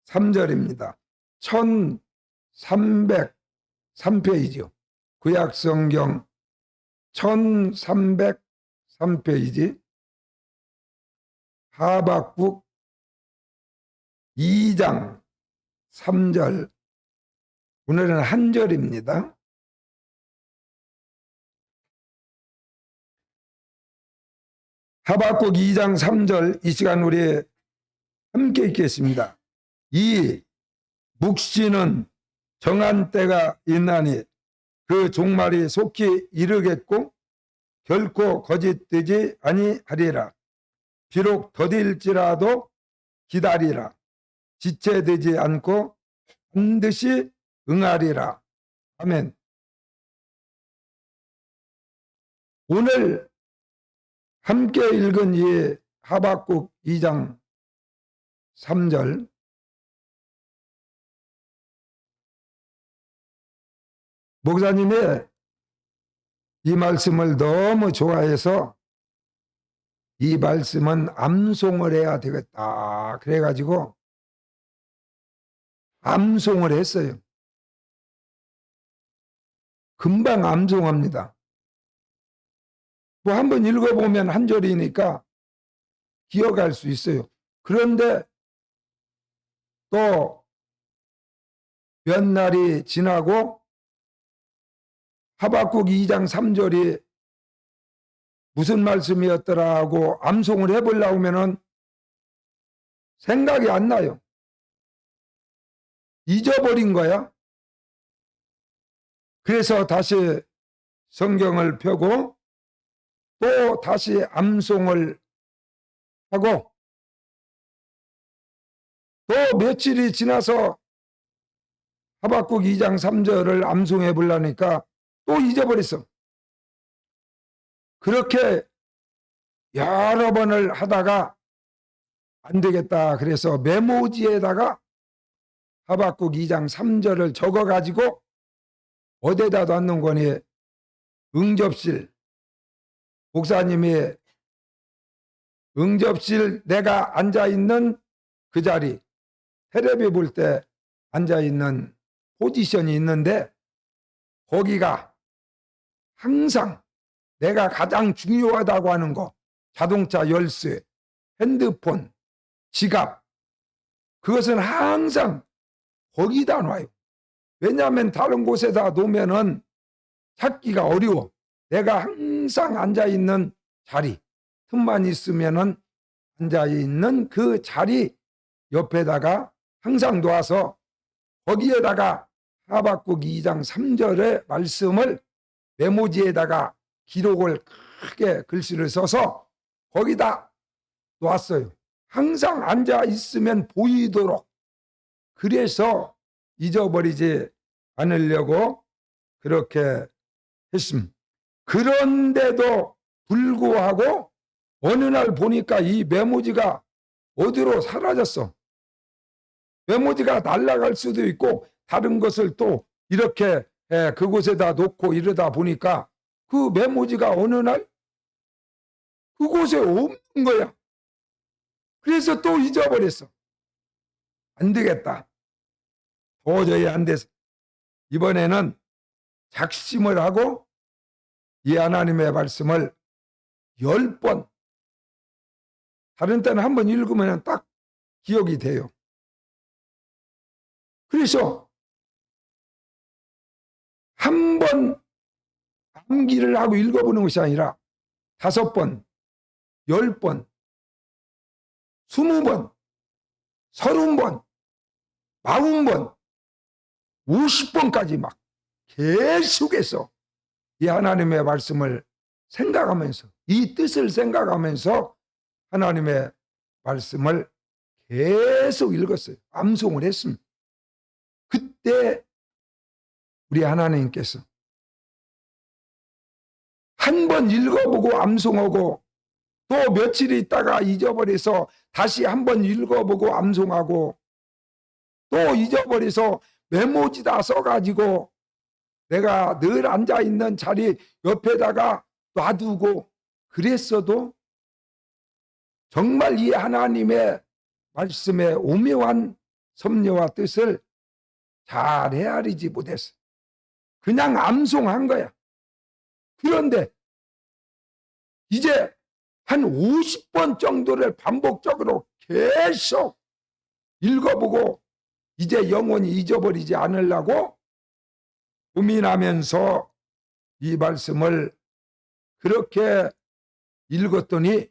3절입니다. 1303페이지요. 구약성경 1303페이지 하박국 2장 3절. 오늘은 한 절입니다. 하박국 2장 3절, 이 시간 우리 함께 읽겠습니다. 이 묵시는 정한 때가 있나니 그 종말이 속히 이르겠고 결코 거짓되지 아니하리라. 비록 더딜지라도 기다리라. 지체되지 않고 반드시 응하리라. 아멘. 오늘 함께 읽은 이 하박국 2장 3절, 목사님이 이 말씀을 너무 좋아해서 이 말씀은 암송을 해야 되겠다 그래가지고 암송을 했어요. 금방 암송합니다. 뭐 한번 읽어보면 한 절이니까 기억할 수 있어요. 그런데 또 몇 날이 지나고 하박국 2장 3절이 무슨 말씀이었더라 하고 암송을 해보려고 하면은 생각이 안 나요. 잊어버린 거야. 그래서 다시 성경을 펴고 또 다시 암송을 하고 또 며칠이 지나서 하박국 2장 3절을 암송해 보려니까 또 잊어버렸어. 그렇게 여러 번을 하다가 안 되겠다. 그래서 메모지에다가 하박국 2장 3절을 적어가지고 어디다 놨는 거니? 응접실. 목사님이 응접실 내가 앉아있는 그 자리, 텔레비 볼 때 앉아있는 포지션이 있는데 거기가 항상 내가 가장 중요하다고 하는 거, 자동차 열쇠, 핸드폰, 지갑, 그것은 항상 거기다 놔요. 왜냐하면 다른 곳에다 놓으면은 찾기가 어려워. 내가 항상 앉아있는 자리, 틈만 있으면은 앉아있는 그 자리 옆에다가 항상 놓아서 거기에다가 하박국 2장 3절의 말씀을 메모지에다가 기록을 크게 글씨를 써서 거기다 놓았어요. 항상 앉아 있으면 보이도록. 그래서 잊어버리지 않으려고 그렇게 했습니다. 그런데도 불구하고 어느 날 보니까 이 메모지가 어디로 사라졌어. 메모지가 날아갈 수도 있고 다른 것을 또 이렇게 그곳에다 놓고 이러다 보니까 그 메모지가 어느 날 그곳에 없는 거야. 그래서 또 잊어버렸어. 안 되겠다. 도저히 안 돼서 이번에는 작심을 하고 이 하나님의 말씀을 10번, 다른 때는 한번 읽으면 딱 기억이 돼요. 그래서 한 번 암기를 하고 읽어보는 것이 아니라 5번, 10번, 20번, 30번, 40번, 50번까지 막 계속해서 이 하나님의 말씀을 생각하면서, 이 뜻을 생각하면서 하나님의 말씀을 계속 읽었어요. 암송을 했습니다. 그때 우리 하나님께서 한 번 읽어보고 암송하고 또 며칠 있다가 잊어버려서 다시 한 번 읽어보고 암송하고 또 잊어버려서 메모지다 써가지고 내가 늘 앉아있는 자리 옆에다가 놔두고 그랬어도 정말 이 하나님의 말씀의 오묘한 섭리와 뜻을 잘 헤아리지 못했어. 그냥 암송한 거야. 그런데 이제 한 50번 정도를 반복적으로 계속 읽어보고 이제 영원히 잊어버리지 않으려고 고민하면서 이 말씀을 그렇게 읽었더니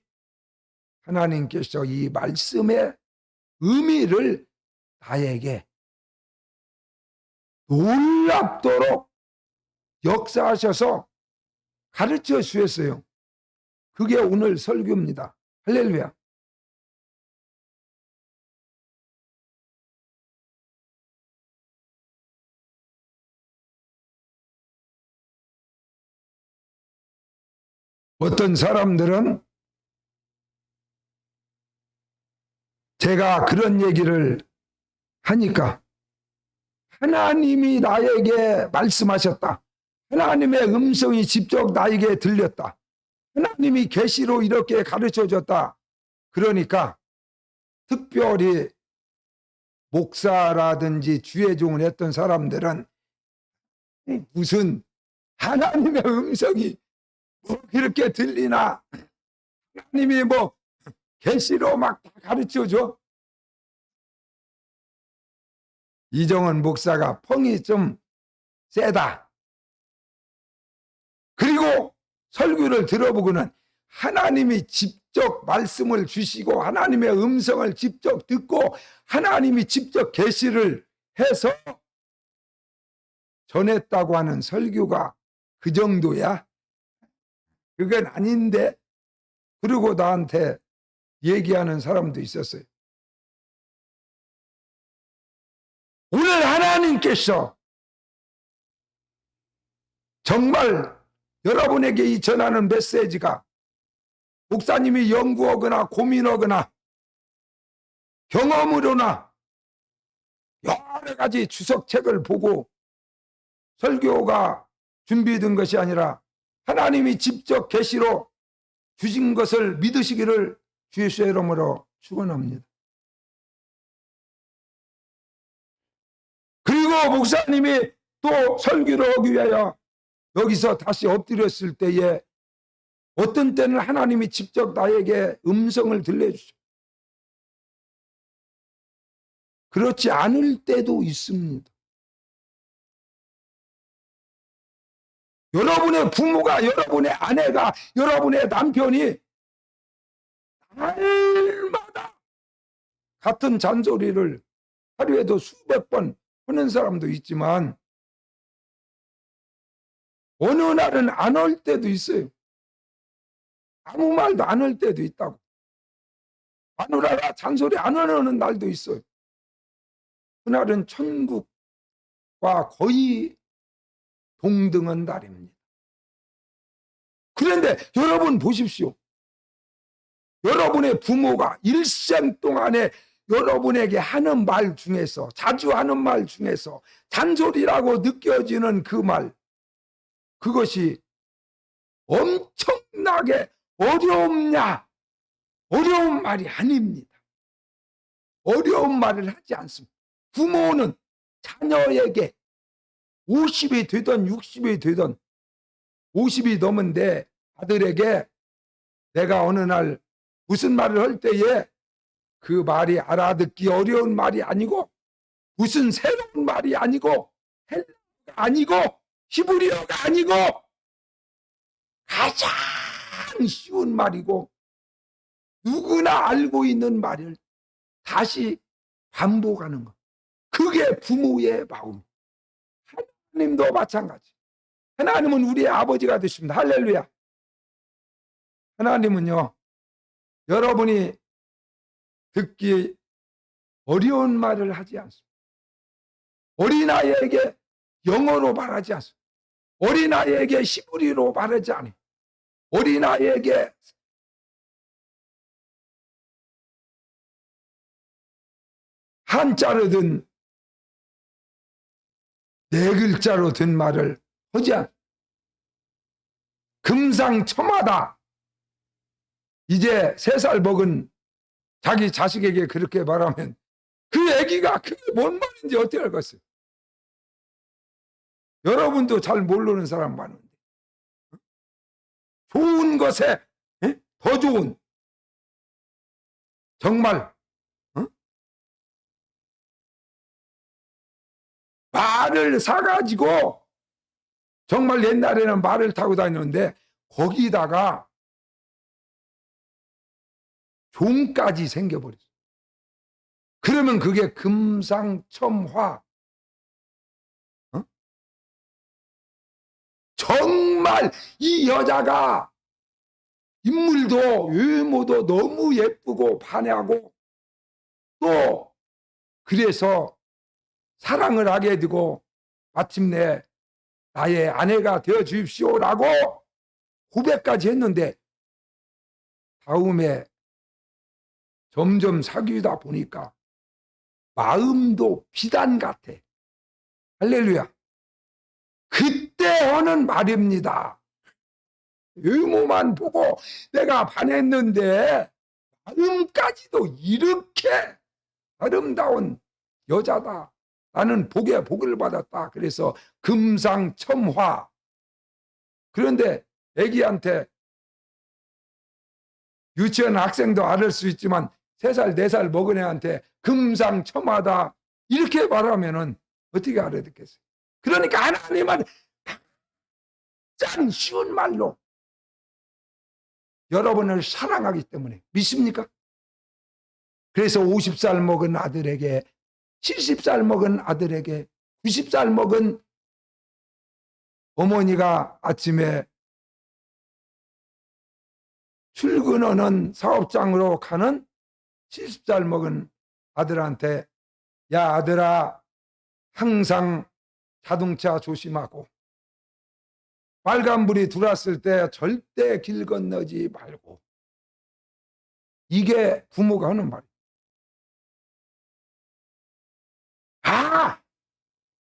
하나님께서 이 말씀의 의미를 나에게 놀랍도록 역사하셔서 가르쳐 주셨어요. 그게 오늘 설교입니다. 할렐루야. 어떤 사람들은 제가 그런 얘기를 하니까 하나님이 나에게 말씀하셨다. 하나님의 음성이 직접 나에게 들렸다. 하나님이 계시로 이렇게 가르쳐줬다. 그러니까 특별히 목사라든지 주의종을 했던 사람들은 무슨 하나님의 음성이 뭐 그렇게 들리나, 하나님이 뭐 계시로 막 가르쳐줘. 이정은 목사가 펑이 좀 세다. 그리고 설교를 들어보고는 하나님이 직접 말씀을 주시고 하나님의 음성을 직접 듣고 하나님이 직접 계시를 해서 전했다고 하는 설교가 그 정도야? 그건 아닌데. 그리고 나한테 얘기하는 사람도 있었어요. 오늘 하나님께서 정말 여러분에게 이 전하는 메시지가 목사님이 연구하거나 고민하거나 경험으로나 여러 가지 주석책을 보고 설교가 준비된 것이 아니라 하나님이 직접 계시로 주신 것을 믿으시기를 주의 이름으로 축원합니다. 그리고 목사님이 또 설교를 하기 위하여 여기서 다시 엎드렸을 때에 어떤 때는 하나님이 직접 나에게 음성을 들려주죠. 그렇지 않을 때도 있습니다. 여러분의 부모가, 여러분의 아내가, 여러분의 남편이 날마다 같은 잔소리를 하루에도 수백 번 하는 사람도 있지만 어느 날은 안 할 때도 있어요. 아무 말도 안 할 때도 있다고. 마누라가 잔소리 안 하는 날도 있어요. 그날은 천국과 거의 동등한 날입니다. 그런데 여러분 보십시오. 여러분의 부모가 일생 동안에 여러분에게 하는 말 중에서, 자주 하는 말 중에서 잔소리라고 느껴지는 그 말, 그것이 엄청나게 어려운 말이 아닙니다. 어려운 말을 하지 않습니다. 부모는 자녀에게 50이 되든 60이 되든 50이 넘은 내 아들에게 내가 어느 날 무슨 말을 할 때에 그 말이 알아듣기 어려운 말이 아니고 무슨 새로운 말이 아니고 헬라어가 아니고 히브리어가 아니고 가장 쉬운 말이고 누구나 알고 있는 말을 다시 반복하는 것. 그게 부모의 마음. 하나님도 마찬가지. 하나님은 우리의 아버지가 되십니다. 할렐루야. 하나님은요, 여러분이 듣기 어려운 말을 하지 않습니다. 어린아이에게 영어로 말하지 않습니다. 어린아이에게 히브리어로 말하지 않아요. 어린아이에게 한자로 든 네 글자로 든 말을 하지 않아요. 금상첨화다. 이제 3살 먹은 자기 자식에게 그렇게 말하면 그 애기가 그게 뭔 말인지 어떻게 알겠어요? 여러분도 잘 모르는 사람 많은데. 좋은 것에 예? 더 좋은 정말 어? 말을 사가지고 정말 옛날에는 말을 타고 다녔는데 거기다가 종까지 생겨버렸어요. 그러면 그게 금상첨화. 어? 정말 이 여자가 인물도 외모도 너무 예쁘고 반하고 또 그래서 사랑을 하게 되고 마침내 나의 아내가 되어 주십시오라고 고백까지 했는데 다음에 점점 사귀다 보니까 마음도 비단 같아. 할렐루야. 그때 하는 말입니다. 외모만 보고 내가 반했는데 마음까지도 이렇게 아름다운 여자다. 나는 복에 복을 받았다. 그래서 금상첨화. 그런데 애기한테 유치원 학생도 알을 수 있지만 3살, 4살 먹은 애한테 금상첨화다. 이렇게 말하면은 어떻게 알아듣겠어요? 그러니까 하나님은 가장 쉬운 말로 여러분을 사랑하기 때문에 믿습니까? 그래서 50살 먹은 아들에게 70살 먹은 아들에게 90살 먹은 어머니가 아침에 출근하는 사업장으로 가는 70살 먹은 아들한테 야 아들아 항상 자동차 조심하고 빨간불이 들어왔을 때 절대 길 건너지 말고 이게 부모가 하는 말이에요. 아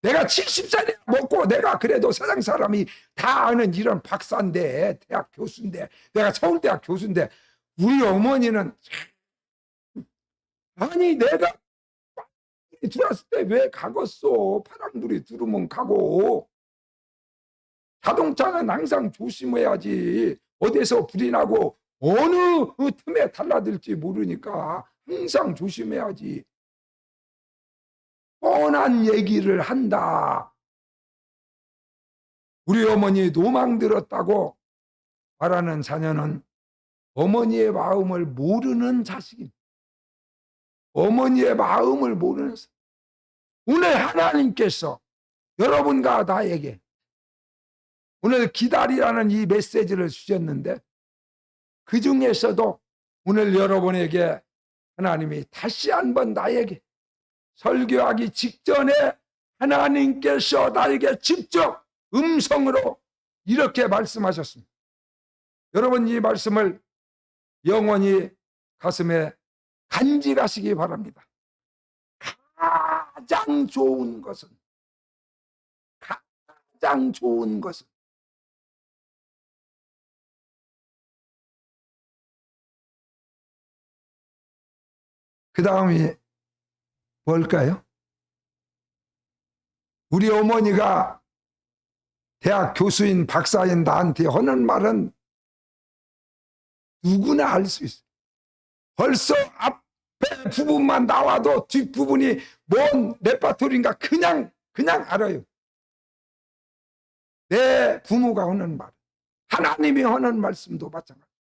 내가 70살이 먹고 내가 그래도 세상 사람이 다 아는 이런 박사인데 대학 교수인데 내가 서울대학 교수인데 우리 어머니는 아니 내가 들어왔을 때 왜 가겠어. 파란불이 들어오면 가고 자동차는 항상 조심해야지. 어디서 불이 나고 어느 틈에 달라들지 모르니까 항상 조심해야지. 뻔한 얘기를 한다. 우리 어머니 노망 들었다고 말하는 자녀는 어머니의 마음을 모르는 자식입니다. 어머니의 마음을 모르는 사람. 오늘 하나님께서 여러분과 나에게 오늘 기다리라는 이 메시지를 주셨는데 그 중에서도 오늘 여러분에게 하나님이 다시 한번 나에게 설교하기 직전에 하나님께서 나에게 직접 음성으로 이렇게 말씀하셨습니다. 여러분 이 말씀을 영원히 가슴에 간직하시기 바랍니다. 가장 좋은 것은 그 다음이 뭘까요? 우리 어머니가 대학 교수인 박사인 나한테 하는 말은 누구나 알 수 있어요. 벌써 앞에 부분만 나와도 뒷부분이 뭔 레파토리인가 그냥 알아요. 내 부모가 하는 말, 하나님이 하는 말씀도 마찬가지.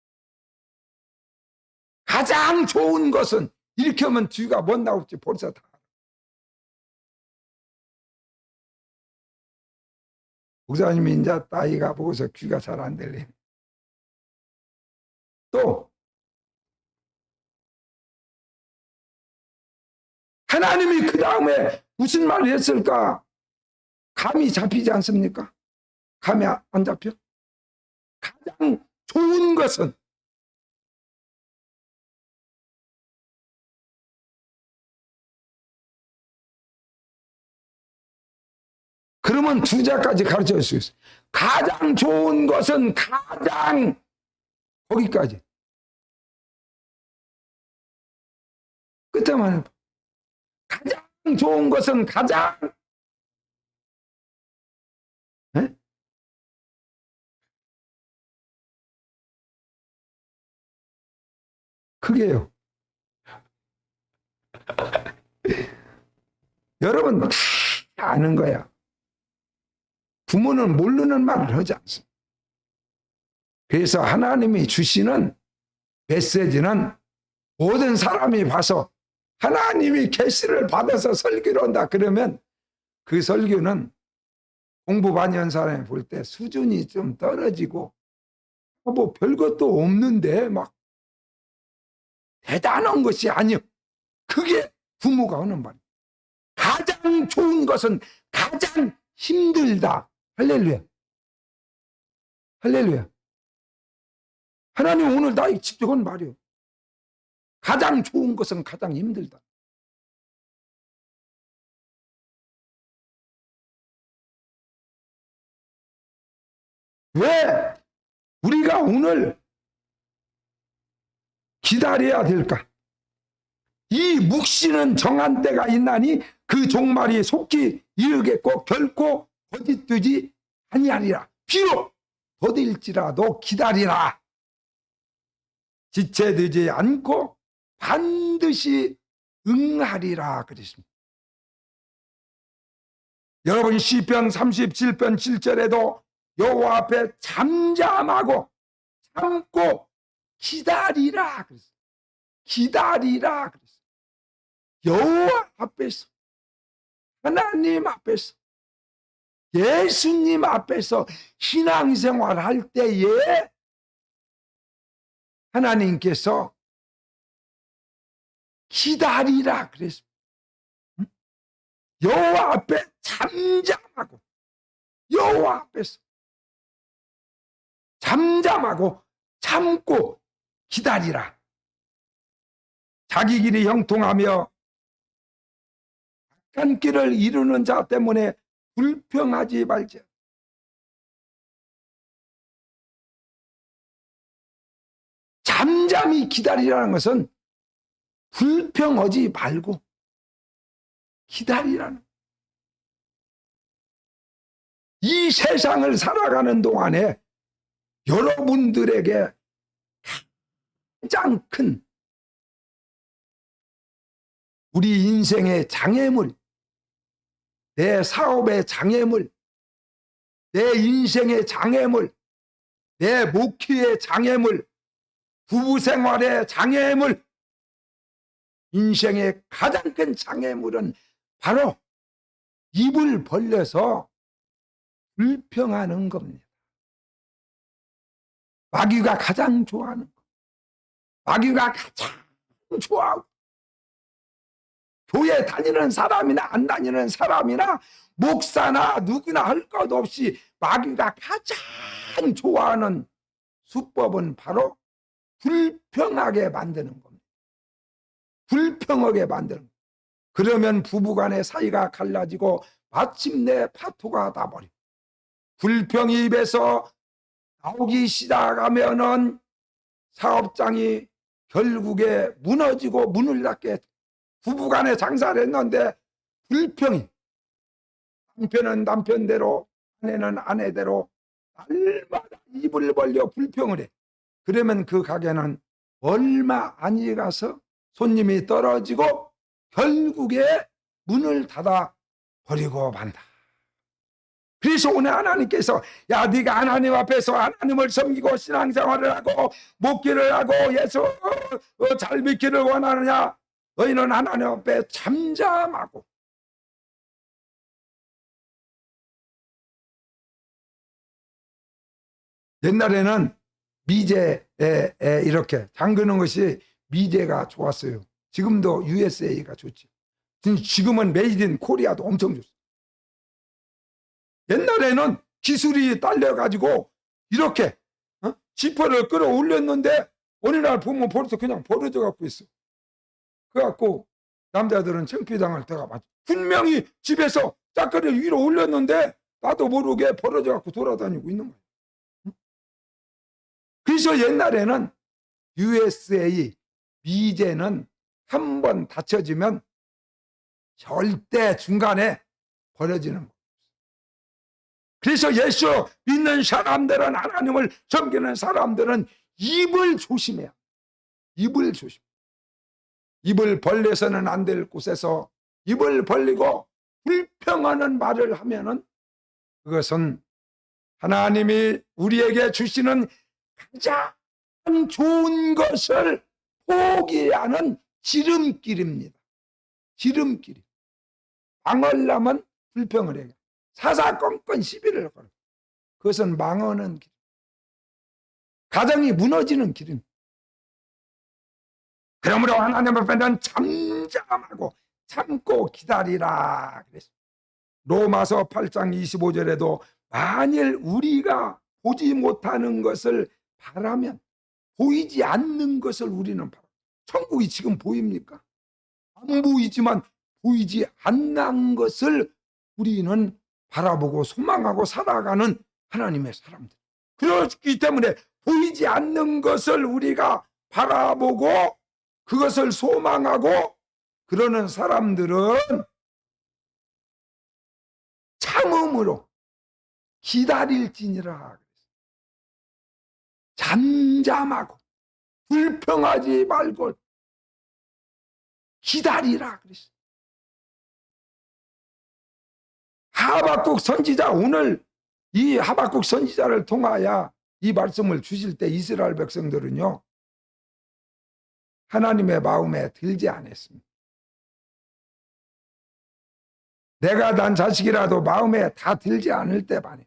가장 좋은 것은 이렇게 하면 뒤가 못 나올지 벌써 다 알아. 목사님이 이제 나이가 보고서 귀가 잘 안 들리네. 또 하나님이 그 다음에 무슨 말을 했을까? 감이 잡히지 않습니까? 감이 안 잡혀? 가장 좋은 것은 그러면 주자까지 가르쳐 줄 수 있어요. 가장 좋은 것은 가장 거기까지 끝에만 해봐. 가장 좋은 것은 가장 에? 그게요. 여러분 다 아는 거야. 부모는 모르는 말을 하지 않습니다. 그래서 하나님이 주시는 메시지는 모든 사람이 봐서 하나님이 계시를 받아서 설교를 한다 그러면 그 설교는 공부 많이 한 사람이 볼 때 수준이 좀 떨어지고 뭐 별것도 없는데 막 대단한 것이 아니요. 그게 부모가 하는 말. 가장 좋은 것은 가장 힘들다. 할렐루야. 할렐루야. 하나님 오늘 나에게 직접 한 말이요. 가장 좋은 것은 가장 힘들다. 왜 우리가 오늘 기다려야 될까? 이 묵시는 정한 때가 있나니 그 종말이 속히 이르겠고 결코 거짓되지 아니하리라. 비록 더딜지라도 기다리라. 지체되지 않고 반드시 응하리라 그랬습니다. 여러분 시편 37편 7절에도 여호와 앞에 잠잠하고 참고 기다리라 그랬어요. 기다리라 그랬어요. 여호와 앞에서 하나님 앞에서 예수님 앞에서 신앙생활 할 때에 하나님께서 기다리라 그랬습니다. 여호와 앞에 잠잠하고 여호와 앞에서 잠잠하고 참고 기다리라. 자기 길이 형통하며 악한 길을 이루는 자 때문에 불평하지 말자. 잠잠히 기다리라는 것은 불평하지 말고 기다리라는. 이 세상을 살아가는 동안에 여러분들에게 가장 큰 우리 인생의 장애물, 내 사업의 장애물, 내 인생의 장애물, 내 목회의 장애물, 부부 생활의 장애물, 인생의 가장 큰 장애물은 바로 입을 벌려서 불평하는 겁니다. 마귀가 가장 좋아하는 것, 마귀가 가장 좋아하고, 교회 다니는 사람이나 안 다니는 사람이나 목사나 누구나 할 것 없이 마귀가 가장 좋아하는 수법은 바로 불평하게 만드는 겁니다. 불평하게 만드는 겁니다. 그러면 부부간의 사이가 갈라지고 마침내 파토가 나버려. 불평이 입에서 나오기 시작하면은 사업장이 결국에 무너지고 문을 닫게. 부부간에 장사를 했는데 불평이, 남편은 남편대로 아내는 아내대로 날마다 입을 벌려 불평을 해. 그러면 그 가게는 얼마 안 가서 손님이 떨어지고 결국에 문을 닫아 버리고 만다. 그래서 오늘 하나님께서 야 네가 하나님 앞에서 하나님을 섬기고 신앙생활을 하고 목기를 하고 예수 잘 믿기를 원하느냐? 너희는 하나님 앞에 잠잠하고 옛날에는 미제에 이렇게 잠그는 것이 미제가 좋았어요. 지금도 USA가 좋지. 지금은 메이드 인 코리아도 엄청 좋습니다. 옛날에는 기술이 딸려가지고 이렇게 지퍼를 끌어올렸는데 어느 날 보면 벌써 그냥 벌어져 갖고 있어. 그래갖고 남자들은 창피당할 때가 많죠. 분명히 집에서 짝거리를 위로 올렸는데 나도 모르게 벌어져 갖고 돌아다니고 있는 거예요. 그래서 옛날에는 USA 미제는 한 번 다쳐지면 절대 중간에 버려지는 거예요. 그래서 예수 믿는 사람들은, 하나님을 섬기는 사람들은 입을 조심해야 합니다. 입을 조심. 입을 벌려서는 안 될 곳에서 입을 벌리고 불평하는 말을 하면은 그것은 하나님이 우리에게 주시는 가장 좋은 것을 포기하는 지름길입니다. 지름길이. 망하려면 불평을 해요. 사사건건 시비를 걸어. 그것은 망하는 길. 가정이 무너지는 길입니다. 그러므로 하나님 앞에는 잠잠하고 참고 기다리라 그랬습니다. 로마서 8장 25절에도 만일 우리가 보지 못하는 것을 바라면, 보이지 않는 것을 우리는 바라. 천국이 지금 보입니까? 안 보이지만 보이지 않는 것을 우리는 바라보고 소망하고 살아가는 하나님의 사람들. 그렇기 때문에 보이지 않는 것을 우리가 바라보고 그것을 소망하고 그러는 사람들은 참음으로 기다릴지니라. 잠잠하고 불평하지 말고 기다리라 그랬어요. 하박국 선지자, 오늘 이 하박국 선지자를 통하여 이 말씀을 주실 때 이스라엘 백성들은요, 하나님의 마음에 들지 않았습니다. 내가 난 자식이라도 마음에 다 들지 않을 때 반에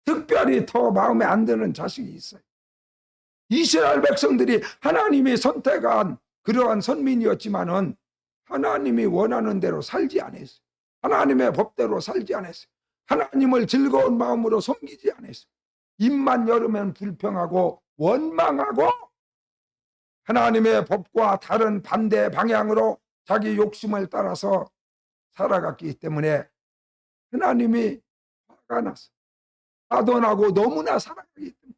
특별히 더 마음에 안 드는 자식이 있어요. 이스라엘 백성들이 하나님이 선택한 그러한 선민이었지만은 하나님이 원하는 대로 살지 않았어요. 하나님의 법대로 살지 않았어요. 하나님을 즐거운 마음으로 섬기지 않았어요. 입만 열으면 불평하고 원망하고 하나님의 법과 다른 반대 방향으로 자기 욕심을 따라서 살아갔기 때문에 하나님이 화가 났어요. 화도 나고 너무나 사랑하기 때문에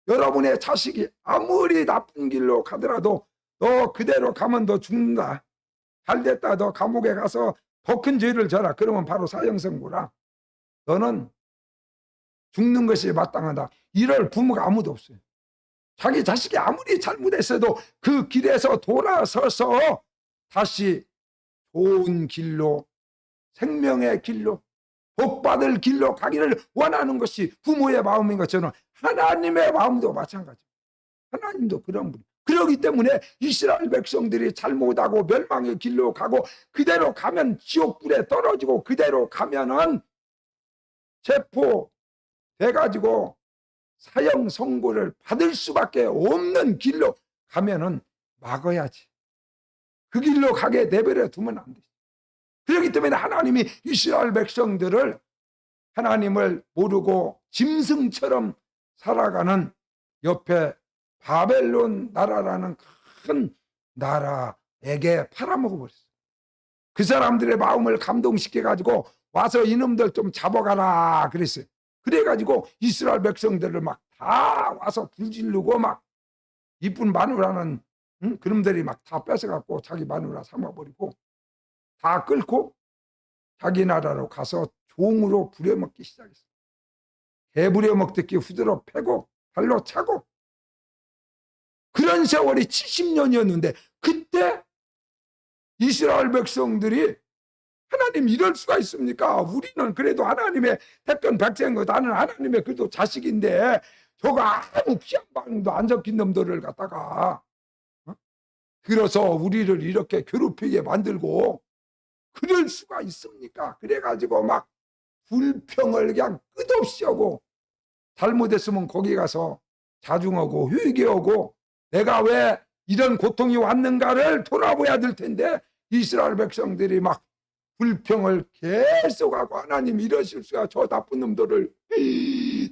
여러분의 자식이 아무리 나쁜 길로 가더라도 너 그대로 가면 너 죽는다. 잘됐다. 너 감옥에 가서 더 큰 죄를 져라. 그러면 바로 사형선고라. 너는 죽는 것이 마땅하다. 이럴 부모가 아무도 없어요. 자기 자식이 아무리 잘못했어도 그 길에서 돌아서서 다시 좋은 길로, 생명의 길로, 복받을 길로 가기를 원하는 것이 부모의 마음인 것처럼 하나님의 마음도 마찬가지입니다. 하나님도 그런 분. 그렇기 때문에 이스라엘 백성들이 잘못하고 멸망의 길로 가고 그대로 가면 지옥불에 떨어지고 그대로 가면은 체포돼가지고 사형 선고를 받을 수밖에 없는 길로 가면은 막아야지. 그 길로 가게 내버려 두면 안 되지. 그렇기 때문에 하나님이 이스라엘 백성들을 하나님을 모르고 짐승처럼 살아가는 옆에 바벨론 나라라는 큰 나라에게 팔아먹어버렸어요. 그 사람들의 마음을 감동시켜가지고 와서 이놈들 좀 잡아가라 그랬어요. 그래가지고 이스라엘 백성들을 막 다 와서 불지르고 막 이쁜 마누라는 그놈들이 막 다 뺏어갖고 자기 마누라 삼아버리고 다 끌고 자기 나라로 가서 종으로 부려먹기 시작했어요. 개 부려먹듯이 후드러 패고 발로 차고 그런 세월이 70년이었는데 그때 이스라엘 백성들이 하나님 이럴 수가 있습니까? 우리는 그래도 하나님의 택한 백성이고 나는 하나님의 그래도 자식인데 저거 아무 피한 방도 안 적힌 놈들을 갖다가 들어서 우리를 이렇게 괴롭히게 만들고 그럴 수가 있습니까? 그래가지고 막 불평을 그냥 끝없이 하고 잘못했으면 거기 가서 자중하고 회개하고 내가 왜 이런 고통이 왔는가를 돌아봐야 될 텐데 이스라엘 백성들이 막 불평을 계속하고 하나님 이러실 수가 저 나쁜 놈들을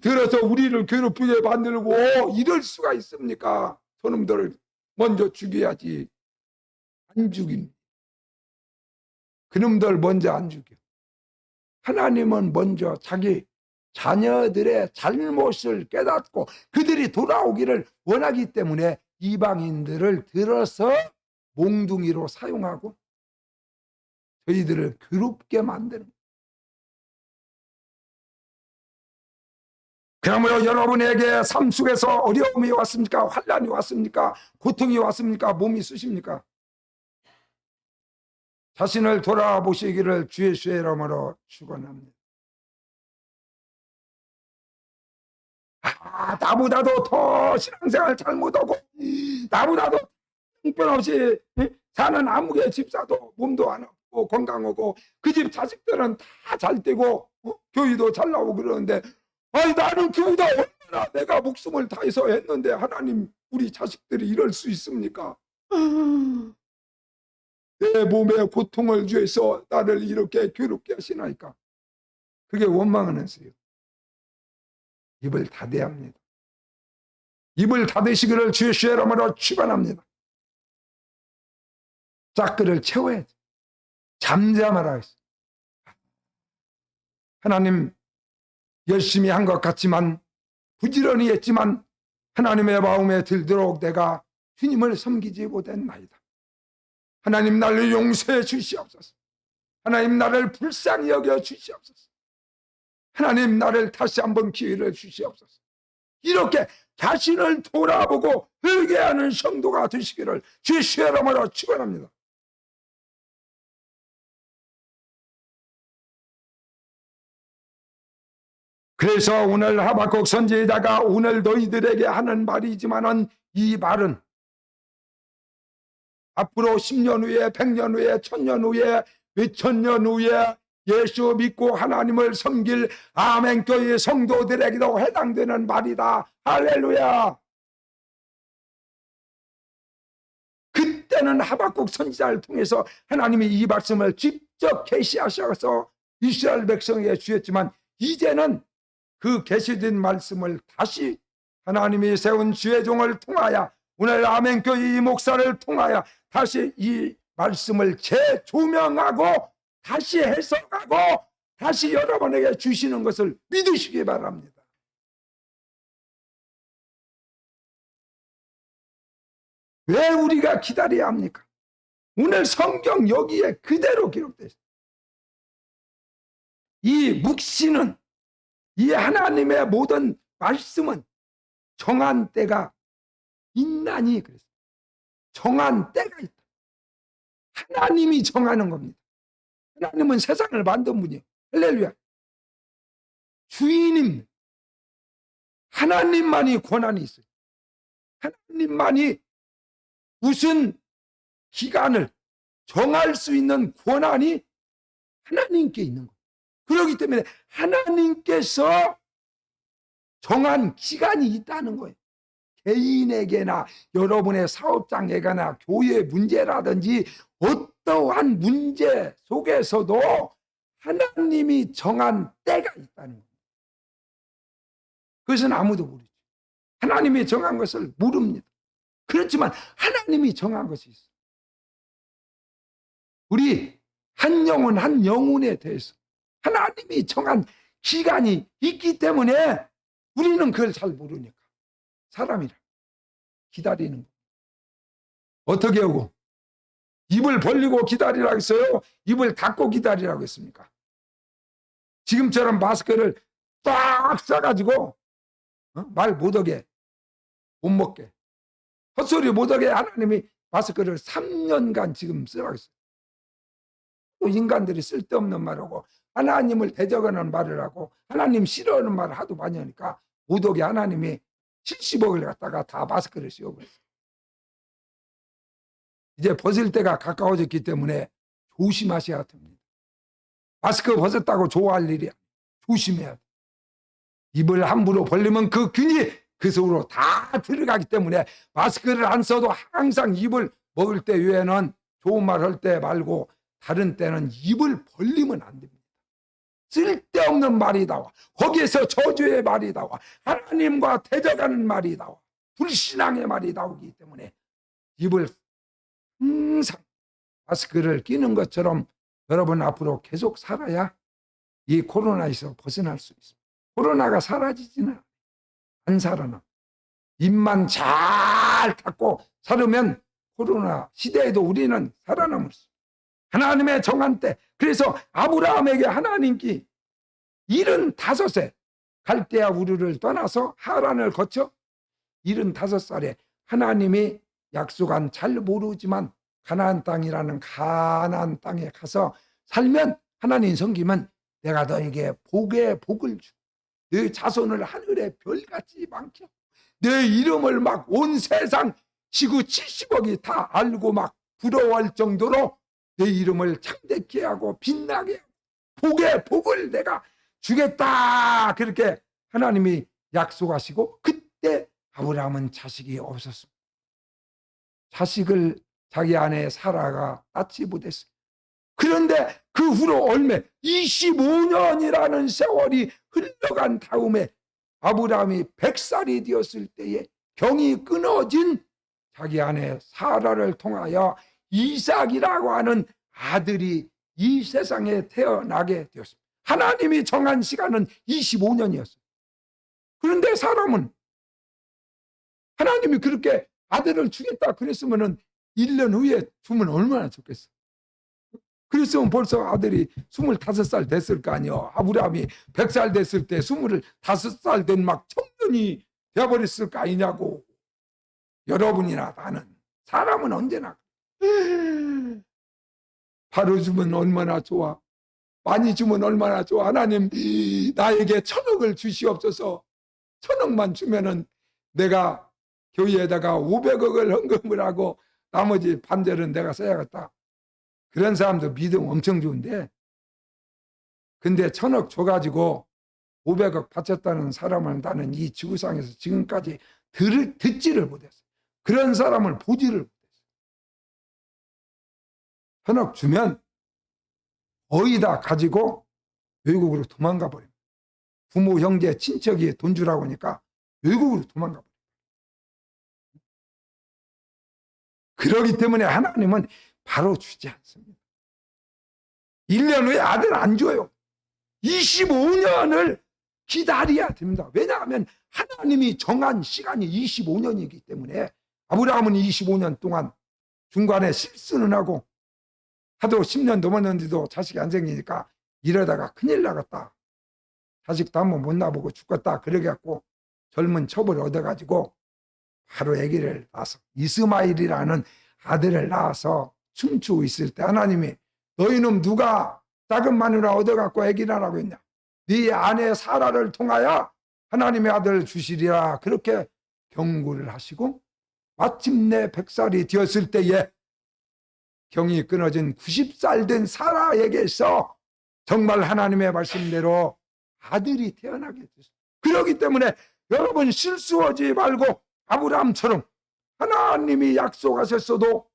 들어서 우리를 괴롭히게 만들고 이럴 수가 있습니까? 저놈들을 먼저 죽여야지. 안 죽입니다. 그놈들 먼저 안 죽여. 하나님은 먼저 자기 자녀들의 잘못을 깨닫고 그들이 돌아오기를 원하기 때문에 이방인들을 들어서 몽둥이로 사용하고 저희들을 괴롭게 만드는 거예요. 그러므로 여러분에게 삶 속에서 어려움이 왔습니까? 환난이 왔습니까? 고통이 왔습니까? 몸이 쓰십니까? 자신을 돌아보시기를 주의 이름으로 축원합니다. 나보다도 더 신앙생활 잘못하고 나보다도 형편없이 사는 아무개 집사도 몸도 안 아프고 건강하고 그 집 자식들은 다 잘 되고 교회도 잘 나오고 그러는데 나는 그보다 얼마나 내가 목숨을 다해서 했는데 하나님 우리 자식들이 이럴 수 있습니까? 내 몸에 고통을 주셔서 나를 이렇게 괴롭게 하시나이까? 그게 원망하는 소리예요. 입을 닫아야 합니다. 입을 닫으시기를 주의 이름으로 축원합니다. 짝그를 채워야지. 잠잠하라 했어요. 하나님 열심히 한 것 같지만 부지런히 했지만 하나님의 마음에 들도록 내가 주님을 섬기지 못했나이다. 하나님 나를 용서해 주시옵소서. 하나님 나를 불쌍히 여겨 주시옵소서. 하나님 나를 다시 한번 기회를 주시옵소서. 이렇게 자신을 돌아보고 회개하는 성도가 되시기를 주의 이름으로 축원합니다. 그래서 오늘 하박국 선지자가 오늘 너희들에게 하는 말이지만은 이 말은 앞으로 10년 후에 100년 후에 1000년 후에 몇천 년 후에 예수 믿고 하나님을 섬길 아멘교회 성도들에게도 해당되는 말이다. 할렐루야. 그때는 하박국 선지자를 통해서 하나님이 이 말씀을 직접 계시하셔서 이스라엘 백성에게 주셨지만 이제는 그 계시된 말씀을 다시 하나님이 세운 주의 종을 통하여 오늘 아멘교회 이 목사를 통하여 다시 이 말씀을 재조명하고 다시 해석하고 다시 여러분에게 주시는 것을 믿으시기 바랍니다. 왜 우리가 기다려야 합니까? 오늘 성경 여기에 그대로 기록되어 있습니다. 이 묵시는 이 하나님의 모든 말씀은 정한 때가 있나니 그랬어요. 정한 때가 있다. 하나님이 정하는 겁니다. 하나님은 세상을 만든 분이에요. 할렐루야. 주인입니다. 하나님만이 권한이 있어요. 하나님만이 무슨 기간을 정할 수 있는 권한이 하나님께 있는 거예요. 그렇기 때문에 하나님께서 정한 기간이 있다는 거예요. 개인에게나 여러분의 사업장에게나 교회 문제라든지 어떠한 문제 속에서도 하나님이 정한 때가 있다는 거예요. 그것은 아무도 모르죠. 하나님이 정한 것을 모릅니다. 그렇지만 하나님이 정한 것이 있어요. 우리 한 영혼 한 영혼에 대해서 하나님이 정한 기간이 있기 때문에 우리는 그걸 잘 모르니까 사람이라 기다리는 거. 어떻게 하고? 입을 벌리고 기다리라고 했어요? 입을 닫고 기다리라고 했습니까? 지금처럼 마스크를 딱 써가지고 말 못하게 못 먹게 헛소리 못하게 하나님이 마스크를 3년간 지금 쓰라고 했어요. 또 인간들이 쓸데없는 말하고 하나님을 대적하는 말을 하고 하나님 싫어하는 말을 하도 많이 하니까 못하게 하나님이 70억을 갖다가 다 마스크를 씌워버렸어요. 이제 벗을 때가 가까워졌기 때문에 조심하셔야 됩니다. 마스크 벗었다고 좋아할 일이야. 조심해야 돼. 입을 함부로 벌리면 그 균이 그 속으로 다 들어가기 때문에 마스크를 안 써도 항상 입을 먹을 때 외에는 좋은 말 할 때 말고 다른 때는 입을 벌리면 안 됩니다. 쓸데없는 말이 나와. 거기에서 저주의 말이 나와. 하나님과 대적하는 말이 나와. 불신앙의 말이 나오기 때문에 입을 항상 마스크를 끼는 것처럼 여러분 앞으로 계속 살아야 이 코로나에서 벗어날 수 있습니다. 코로나가 사라지지는 안 살아나. 입만 잘 닫고 살으면 코로나 시대에도 우리는 살아남을 수 있어요. 하나님의 정한 때. 그래서 아브라함에게 하나님께 75세 갈대아 우르를 떠나서 하란을 거쳐 75살에 하나님이 약속한, 잘 모르지만 가나안 땅이라는 가나안 땅에 가서 살면, 하나님 섬기면 내가 너에게 복에 복을 주, 네 자손을 하늘의 별같이 많게, 내 이름을 막 온 세상 지구 70억이 다 알고 막 부러워할 정도로 내 이름을 창대케 하고 빛나게 하고 복에 복을 내가 주겠다, 그렇게 하나님이 약속하시고, 그때 아브라함은 자식이 없었습니다. 자식을 자기 아내 사라가 낳지 못했어요. 그런데 그 후로 얼마 25년이라는 세월이 흘러간 다음에 아브라함이 100살이 되었을 때에 병이 끊어진 자기 아내 사라를 통하여 이삭이라고 하는 아들이 이 세상에 태어나게 되었습니다. 하나님이 정한 시간은 25년이었어요. 그런데 사람은 하나님이 그렇게 아들을 주겠다 그랬으면 1년 후에 주면 얼마나 좋겠어. 그랬으면 벌써 아들이 25살 됐을 거 아니요. 아브라함이 100살 됐을 때 25살 된 막 청년이 되어버렸을 거 아니냐고. 여러분이나 나는, 사람은 언제나 바로 주면 얼마나 좋아, 많이 주면 얼마나 좋아. 하나님 나에게 1,000억을 주시옵소서. 1,000억만 주면은 내가 교회에다가 500억을 헌금을 하고 나머지 반대는 내가 써야겠다. 그런 사람도 믿음 엄청 좋은데, 근데 1,000억 줘가지고 500억 바쳤다는 사람을 나는 이 지구상에서 지금까지 듣지를 못했어요. 그런 사람을 보지를 못했어요. 1,000억 주면 거의 다 가지고 외국으로 도망가 버립니다. 부모, 형제, 친척이 돈 주라고 하니까 외국으로 도망가 버립니다. 그러기 때문에 하나님은 바로 주지 않습니다. 1년 후에 아들 안 줘요. 25년을 기다려야 됩니다. 왜냐하면 하나님이 정한 시간이 25년이기 때문에. 아브라함은 25년 동안 중간에 실수는 하고 하도 10년 넘었는데도 자식이 안 생기니까 이러다가 큰일 나겠다, 자식도 한번 못 낳아보고 죽겠다, 그래갖고 젊은 첩을 얻어가지고 바로 아기를 낳아서 이스마일이라는 아들을 낳아서 춤추고 있을 때 하나님이 너희는 누가 작은 마누라 얻어갖고 아기를 낳으라고 했냐, 네 아내 사라를 통하여 하나님의 아들을 주시리라, 그렇게 경고를 하시고 마침내 100살이 되었을 때에 경이 끊어진 90살 된 사라에게서 정말 하나님의 말씀대로 아들이 태어나게 됐어요. 그렇기 때문에 여러분 실수하지 말고 아브라함처럼 하나님이 약속하셨어도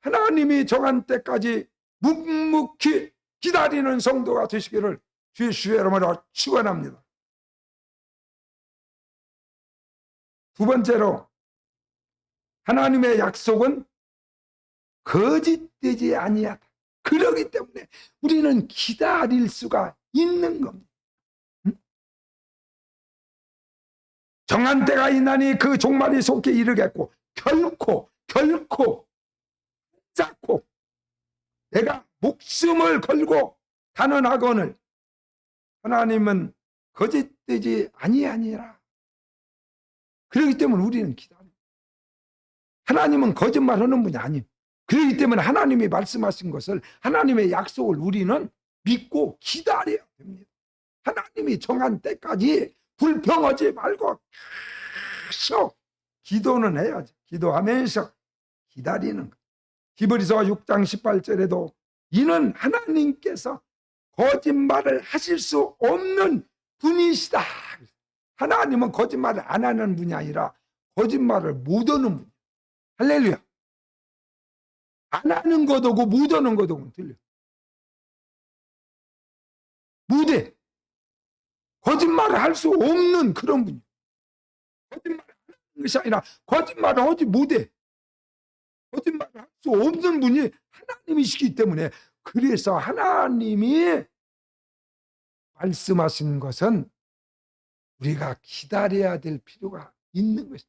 하나님이 정한 때까지 묵묵히 기다리는 성도가 되시기를 주의 이름으로 축원합니다. 두 번째로, 하나님의 약속은 거짓되지 아니하다. 그러기 때문에 우리는 기다릴 수가 있는 겁니다. 정한 때가 있나니 그 종말이 속히 이르겠고 결코 쌓고 내가 목숨을 걸고 단언하거늘 하나님은 거짓되지 아니하니라. 그렇기 때문에 우리는 기다려. 하나님은 거짓말하는 분이 아니에요. 그렇기 때문에 하나님이 말씀하신 것을, 하나님의 약속을 우리는 믿고 기다려야 됩니다. 하나님이 정한 때까지 불평하지 말고 계속 기도는 해야죠. 기도하면서 기다리는 것. 히브리서 6장 18절에도 이는 하나님께서 거짓말을 하실 수 없는 분이시다. 하나님은 거짓말을 안 하는 분이 아니라 거짓말을 못 하는 분이에요. 할렐루야. 안 하는 것하고 못 하는 것하고는 틀려. 못해. 거짓말을 할 수 없는 그런 분이에요. 거짓말을 하는 것이 아니라 거짓말을 하지 못해. 거짓말을 할 수 없는 분이 하나님이시기 때문에, 그래서 하나님이 말씀하신 것은 우리가 기다려야 될 필요가 있는 것입니다.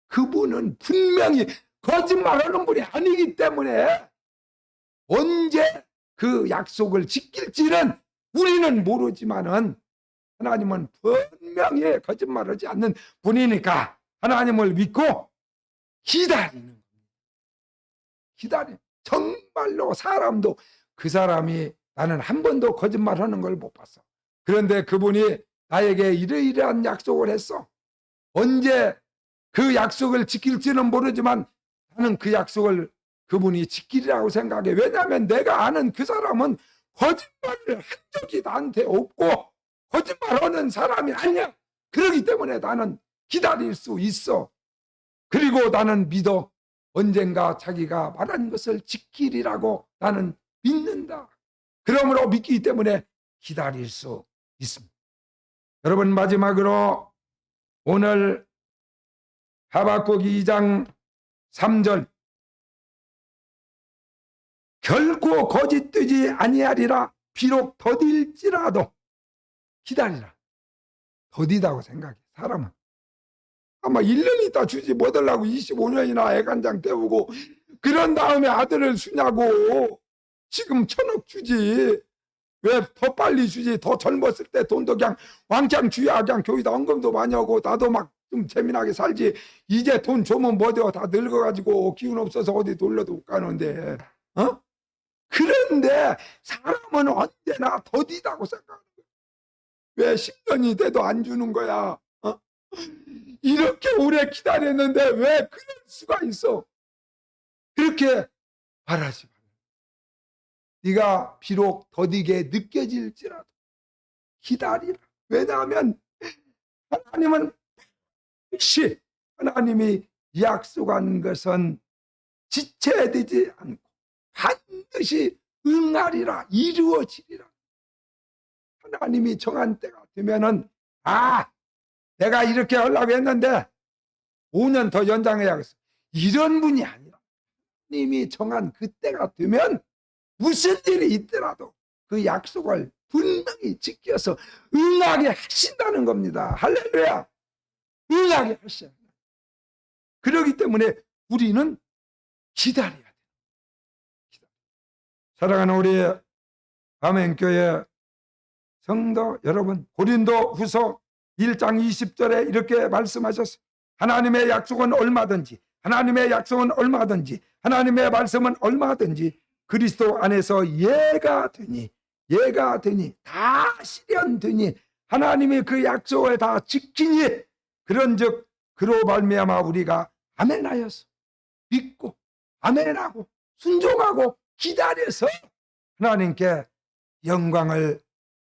그분은 분명히 거짓말하는 분이 아니기 때문에 언제 그 약속을 지킬지는 우리는 모르지만은 하나님은 분명히 거짓말하지 않는 분이니까 하나님을 믿고 기다리는 겁니다. 정말로 사람도 그 사람이 나는 한 번도 거짓말하는 걸 못 봤어. 그런데 그분이 나에게 이러이러한 약속을 했어. 언제 그 약속을 지킬지는 모르지만 나는 그 약속을 그분이 지키리라고 생각해. 왜냐하면 내가 아는 그 사람은 거짓말을 한 적이 나한테 없고 거짓말하는 사람이 아니야. 그렇기 때문에 나는 기다릴 수 있어. 그리고 나는 믿어. 언젠가 자기가 말한 것을 지키리라고 나는 믿는다. 그러므로 믿기 때문에 기다릴 수 있습니다. 여러분, 마지막으로 오늘 하박국 2장 3절 결코 거짓되지 아니하리라. 비록 더딜지라도 기다리라. 더디다고 생각해. 사람은 아마 1년 있다 주지 못하려고 25년이나 애간장 때우고 그런 다음에 아들을 주냐고. 지금 1,000억 주지. 왜 더 빨리 주지? 더 젊었을 때 돈도 그냥 왕창 주야 그냥 교회다 헌금도 많이 하고 나도 막 좀 재미나게 살지. 이제 돈 주면 뭐돼요? 다 늙어가지고 기운 없어서 어디 놀러도 못 가는데. 그런데 사람은 언제나 더디다고 생각하는 거야. 왜 10년이 돼도 안 주는 거야? 이렇게 오래 기다렸는데 왜 그럴 수가 있어? 그렇게 말하지 마. 네가 비록 더디게 느껴질지라도 기다리라. 왜냐하면 하나님은 반드시 하나님이 약속한 것은 지체되지 않고 반드시 응하리라. 이루어지리라. 하나님이 정한 때가 되면은 내가 이렇게 하려고 했는데 5년 더 연장해야겠어. 이런 분이 아니라 하나님이 정한 그때가 되면 무슨 일이 있더라도 그 약속을 분명히 지켜서 응하게 하신다는 겁니다. 할렐루야. 응하게 하셔. 그렇기 때문에 우리는 기다려야 돼요. 사랑하는 우리 아멘교회 성도 여러분, 고린도 후서 1장 20절에 이렇게 말씀하셨어요. 하나님의 약속은 얼마든지, 하나님의 약속은 얼마든지, 하나님의 말씀은 얼마든지 그리스도 안에서 예가 되니 다 실현되니 하나님이 그 약속을 다 지키니 그런즉 그로 말미암아 우리가 아멘하여서 믿고 아멘하고 순종하고 기다려서 하나님께 영광을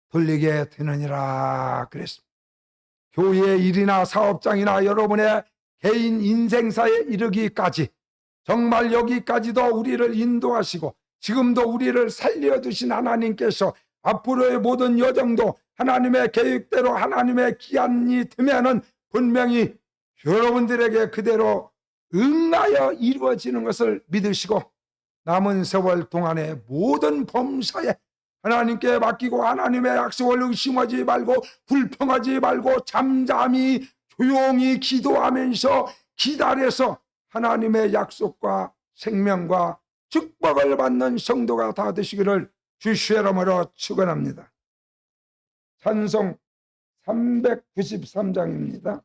돌리게 되느니라 그랬습니다. 교회의 일이나 사업장이나 여러분의 개인 인생사에 이르기까지 정말 여기까지도 우리를 인도하시고 지금도 우리를 살려두신 하나님께서 앞으로의 모든 여정도 하나님의 계획대로 하나님의 기한이 되면은 분명히 여러분들에게 그대로 응하여 이루어지는 것을 믿으시고 남은 세월 동안의 모든 범사에 하나님께 맡기고 하나님의 약속을 의심하지 말고 불평하지 말고 잠잠히 조용히 기도하면서 기다려서 하나님의 약속과 생명과 축복을 받는 성도가 다 되시기를 주의 이름으로 축원합니다. 찬송 393장입니다.